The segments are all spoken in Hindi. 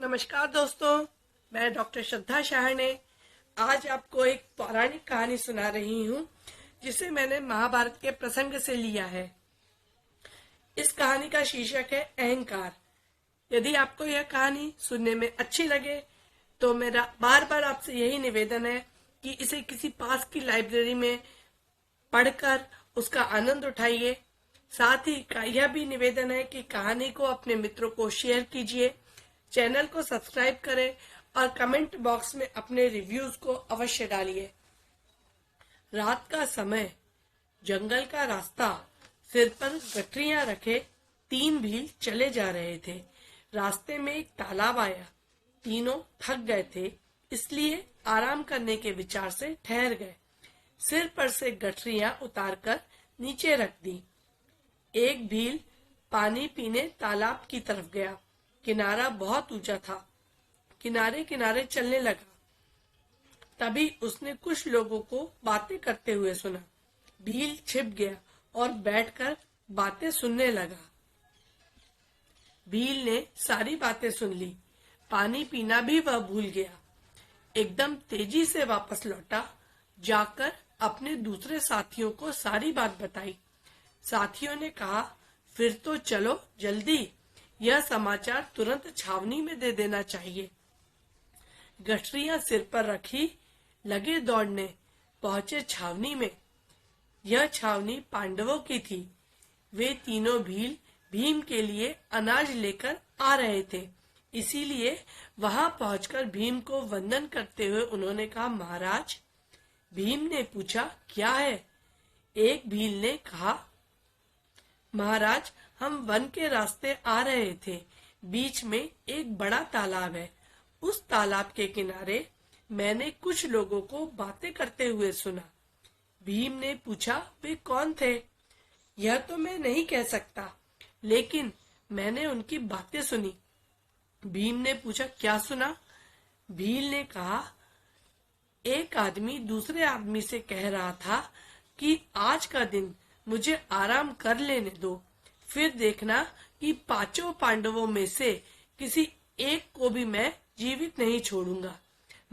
नमस्कार दोस्तों, मैं डॉक्टर श्रद्धा शाहने आज आपको एक पौराणिक कहानी सुना रही हूँ जिसे मैंने महाभारत के प्रसंग से लिया है। इस कहानी का शीर्षक है अहंकार। यदि आपको यह कहानी सुनने में अच्छी लगे तो मेरा बार बार आपसे यही निवेदन है कि इसे किसी पास की लाइब्रेरी में पढ़कर उसका आनंद उठाइए। साथ ही यह भी निवेदन है कि कहानी को अपने मित्रों को शेयर कीजिए, चैनल को सब्सक्राइब करें और कमेंट बॉक्स में अपने रिव्यूज को अवश्य डालिए। रात का समय, जंगल का रास्ता, सिर पर गठरियां रखे तीन भील चले जा रहे थे। रास्ते में एक तालाब आया। तीनों थक गए थे, इसलिए आराम करने के विचार से ठहर गए। सिर पर से गठरियां उतारकर नीचे रख दी। एक भील पानी पीने तालाब की तरफ गया। किनारा बहुत ऊंचा था। किनारे किनारे चलने लगा। तभी उसने कुछ लोगों को बातें करते हुए सुना। भील छिप गया और बैठकर बातें सुनने लगा। भील ने सारी बातें सुन ली। पानी पीना भी वह भूल गया। एकदम तेजी से वापस लौटा। जाकर अपने दूसरे साथियों को सारी बात बताई। साथियों ने कहा, फिर तो चलो जल्दी, यह समाचार तुरंत छावनी में दे देना चाहिए। गठरियां सिर पर रखी लगे दौड़ने। पहुंचे छावनी में। यह छावनी पांडवों की थी। वे तीनों भील भीम के लिए अनाज लेकर आ रहे थे, इसीलिए वहां पहुंचकर भीम को वंदन करते हुए उन्होंने कहा, महाराज। भीम ने पूछा, क्या है? एक भील ने कहा, महाराज, हम वन के रास्ते आ रहे थे। बीच में एक बड़ा तालाब है। उस तालाब के किनारे मैंने कुछ लोगों को बातें करते हुए सुना। भीम ने पूछा, वे कौन थे? यह तो मैं नहीं कह सकता, लेकिन मैंने उनकी बातें सुनी। भीम ने पूछा, क्या सुना? भील ने कहा, एक आदमी दूसरे आदमी से कह रहा था कि आज का दिन मुझे आराम कर लेने दो, फिर देखना कि पांचों पांडवों में से किसी एक को भी मैं जीवित नहीं छोड़ूंगा।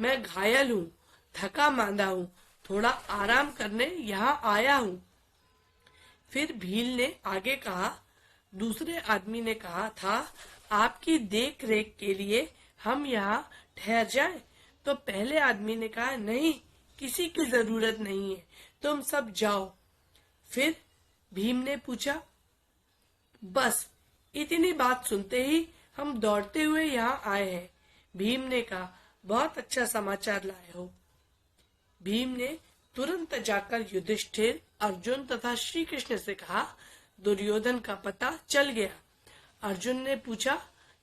मैं घायल हूँ, थका मांदा हूँ, थोड़ा आराम करने यहाँ आया हूँ। फिर भील ने आगे कहा, दूसरे आदमी ने कहा था, आपकी देख रेख के लिए हम यहाँ ठहर जाएं? तो पहले आदमी ने कहा, नहीं, किसी की जरूरत नहीं है, तुम सब जाओ। फिर भीम ने पूछा, बस इतनी बात सुनते ही हम दौड़ते हुए यहाँ आए हैं। भीम ने कहा, बहुत अच्छा समाचार लाए हो। भीम ने तुरंत जाकर युधिष्ठिर, अर्जुन तथा श्री कृष्ण से कहा, दुर्योधन का पता चल गया। अर्जुन ने पूछा,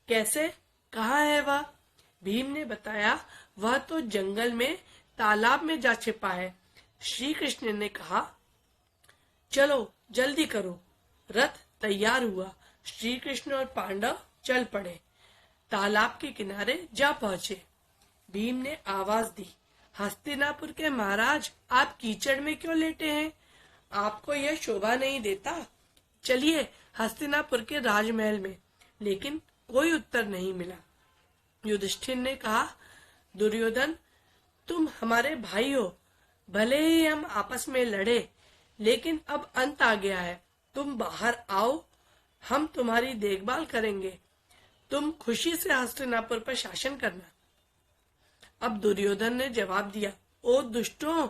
कैसे, कहाँ है वह? भीम ने बताया, वह तो जंगल में तालाब में जा छिपा है। श्री कृष्ण ने कहा, चलो जल्दी करो। रथ तैयार हुआ। श्री कृष्ण और पांडव चल पड़े। तालाब के किनारे जा पहुंचे। भीम ने आवाज दी, हस्तिनापुर के महाराज, आप कीचड़ में क्यों लेटे हैं? आपको यह शोभा नहीं देता? चलिए हस्तिनापुर के राजमहल में। लेकिन कोई उत्तर नहीं मिला। युधिष्ठिर ने कहा, दुर्योधन, तुम हमारे भाई हो। भले ही हम आपस में लड़े, लेकिन अब अंत आ गया है। तुम बाहर आओ, हम तुम्हारी देखभाल करेंगे। तुम खुशी से हस्तिनापुर पर शासन करना। अब दुर्योधन ने जवाब दिया, ओ दुष्टों,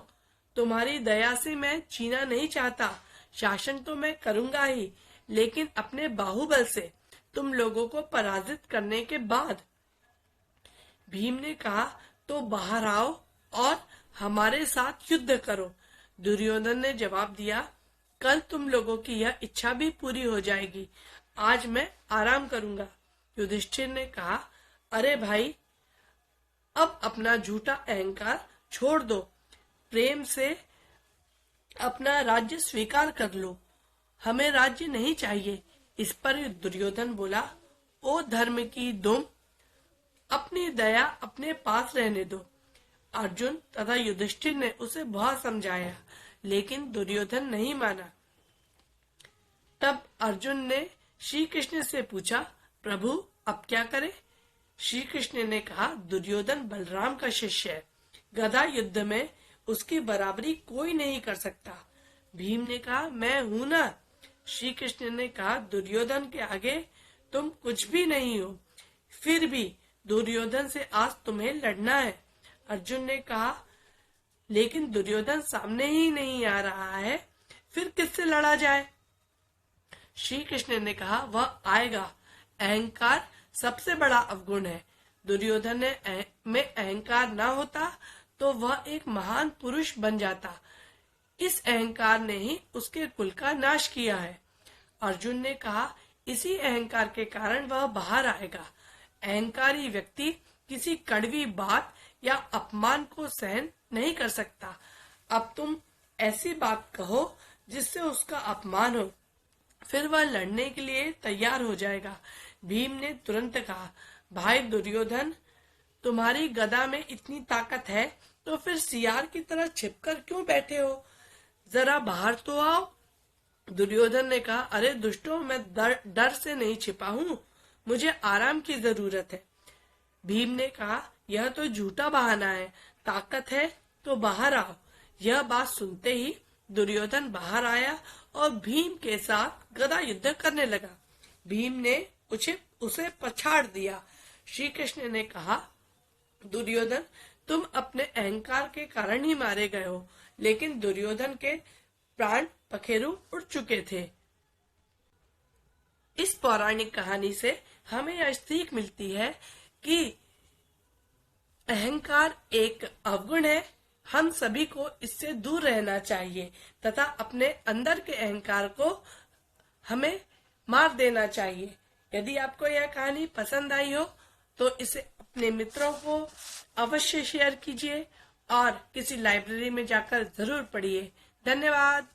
तुम्हारी दया से मैं जीना नहीं चाहता। शासन तो मैं करूंगा ही, लेकिन अपने बाहुबल से, तुम लोगों को पराजित करने के बाद। भीम ने कहा, तो बाहर आओ और हमारे साथ युद्ध करो। दुर्योधन ने जवाब दिया, कल तुम लोगों की यह इच्छा भी पूरी हो जाएगी। आज मैं आराम करूंगा। युधिष्ठिर ने कहा, अरे भाई, अब अपना झूठा अहंकार छोड़ दो। प्रेम से अपना राज्य स्वीकार कर लो। हमें राज्य नहीं चाहिए। इस पर दुर्योधन बोला, ओ धर्म की दुम, अपनी दया अपने पास रहने दो। अर्जुन तथा युधिष्ठिर ने उसे बहुत समझाया, लेकिन दुर्योधन नहीं माना। तब अर्जुन ने श्री कृष्ण से पूछा, प्रभु अब क्या करें? श्री कृष्ण ने कहा, दुर्योधन बलराम का शिष्य है, गदा युद्ध में उसकी बराबरी कोई नहीं कर सकता। भीम ने कहा, मैं हूं ना। श्री कृष्ण ने कहा, दुर्योधन के आगे तुम कुछ भी नहीं हो, फिर भी दुर्योधन से आज तुम्हें लड़ना है। अर्जुन ने कहा, लेकिन दुर्योधन सामने ही नहीं आ रहा है, फिर किससे लड़ा जाए? श्री कृष्ण ने कहा, वह आएगा। अहंकार सबसे बड़ा अवगुण है। दुर्योधन में अहंकार ना होता तो वह एक महान पुरुष बन जाता। इस अहंकार ने ही उसके कुल का नाश किया है। अर्जुन ने कहा, इसी अहंकार के कारण वह बाहर आएगा। अहंकारी व्यक्ति किसी कड़वी बात या अपमान को सहन नहीं कर सकता। अब तुम ऐसी बात कहो जिससे उसका अपमान हो, फिर वह लड़ने के लिए तैयार हो जाएगा। भीम ने तुरंत कहा, भाई दुर्योधन, तुम्हारी गदा में इतनी ताकत है तो फिर सियार की तरह छिपकर क्यों बैठे हो? जरा बाहर तो आओ। दुर्योधन ने कहा, अरे दुष्टों, मैं डर से नहीं छिपा हूँ, मुझे आराम की जरूरत है। भीम ने कहा, यह तो झूठा बहाना है, ताकत है तो बाहर आओ। यह बात सुनते ही दुर्योधन बाहर आया और भीम के साथ गदा युद्ध करने लगा। भीम ने उसे पछाड़ दिया। श्री कृष्ण ने कहा, दुर्योधन, तुम अपने अहंकार के कारण ही मारे गए हो, लेकिन दुर्योधन के प्राण पखेरु उड़ चुके थे। इस पौराणिक कहानी से हमें यह सीख मिलती है कि अहंकार एक अवगुण है। हम सभी को इससे दूर रहना चाहिए तथा अपने अंदर के अहंकार को हमें मार देना चाहिए। यदि आपको यह कहानी पसंद आई हो तो इसे अपने मित्रों को अवश्य शेयर कीजिए और किसी लाइब्रेरी में जाकर जरूर पढ़िए। धन्यवाद।